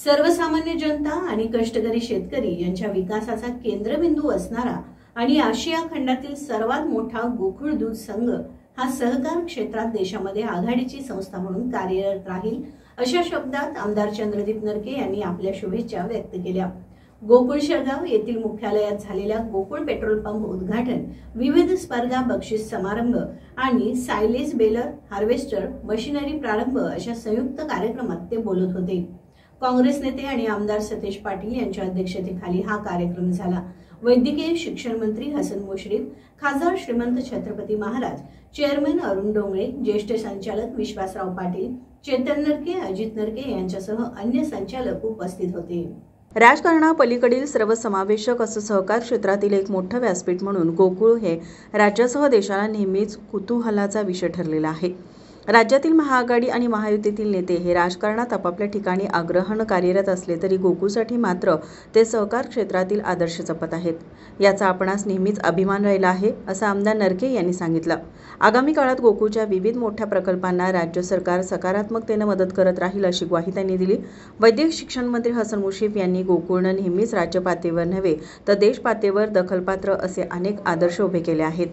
सर्वसामान्य जनता आणि कष्टकरी शेतकरी यांच्या विकासाचा केंद्रबिंदू असणारा आणि आशिया खंडातील सर्वात मोठा गोकुळ दूध संघ हा सहकार क्षेत्रात देशामध्ये आघाडीची संस्था म्हणून कार्यरत राहील अशा शब्दात आमदार चंद्रदीप नरके यांनी आपल्या शुभेच्छा व्यक्त केल्या। गोकुळ शेळगाव येथील मुख्यालयात झालेल्या गोकुळ पेट्रोल पंप उद्घाटन, विविध स्पर्धा, बक्षीस समारंभ आणि सायलेज बेलर हार्वेस्टर मशिनरी प्रारंभ अशा संयुक्त कार्यक्रमात ते बोलत होते। काँग्रेस नेते आणि आमदार सतेज पाटील यांच्या अध्यक्षतेखाली हा कार्यक्रम झाला। वैद्यकीय शिक्षण मंत्री हसन मुश्रीफ, खासदार श्रीमंत छत्रपती महाराज, चेअरमन अरुण डोंगळे, ज्येष्ठ संचालक विश्वासराव पाटील, चेतन नरके, अजित नरके यांच्यासह अन्य संचालक उपस्थित होते। राजकारणापलीकडील सर्वसमावेशक असं सहकार क्षेत्रातील एक मोठं व्यासपीठ म्हणून गोकुळ हे राज्यासह देशाला नेहमीच कुतूहलाचा विषय ठरलेला आहे। राज्यातील महाआघाडी आणि महायुतीतील नेते हे राजकारणात आपापल्या ठिकाणी आग्रहानं कार्यरत असले तरी गोकुळसाठी मात्र ते सहकार क्षेत्रातील आदर्श जपत आहेत। याचा आपणास नेहमीच अभिमान राहिला आहे असं आमदार नरके यांनी सांगितलं। आगामी काळात गोकुळच्या विविध मोठ्या प्रकल्पांना राज्य सरकार सकारात्मकतेने मदत करत राहील अशी ग्वाही त्यांनी दिली। वैद्यकीय शिक्षण मंत्री हसन मुश्रीफ यांनी गोकुळनं नेहमीच राज्य पातळीवर नव्हे तर देश पातळीवर दखलपात्र असे अनेक आदर्श उभे केले आहेत।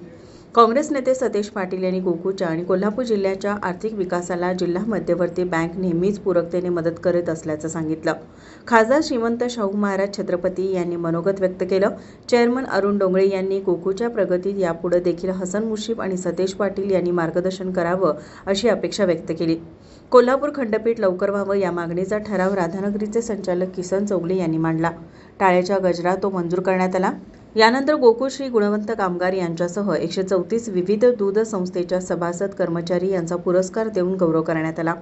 काँग्रेस नेते सतेज पाटील यांनी गोकुळच्या आणि कोल्हापूर जिल्ह्याच्या आर्थिक विकासाला जिल्हा मध्यवर्ती बँक नेहमीच पूरकतेने मदत करत असल्याचं सांगितलं। खासदार श्रीमंत शाहू महाराज छत्रपती यांनी मनोगत व्यक्त केलं। चेअरमन अरुण डोंगळे यांनी गोकुळच्या प्रगतीत यापुढे देखील हसन मुश्रीफ आणि सतेज पाटील यांनी मार्गदर्शन करावं अशी अपेक्षा व्यक्त केली। कोल्हापूर खंडपीठ लवकर व्हावं या मागणीचा ठराव राधानगरीचे संचालक किसन चौगले यांनी मांडला। टाळ्याच्या गजरात तो मंजूर करण्यात आला। यानंतर गोकुळ श्री गुणवंत कामगार यांच्यासह 134 विविध दूध संस्थेच्या सभासद कर्मचारी यांचा पुरस्कार देऊन गौरव करण्यात आला।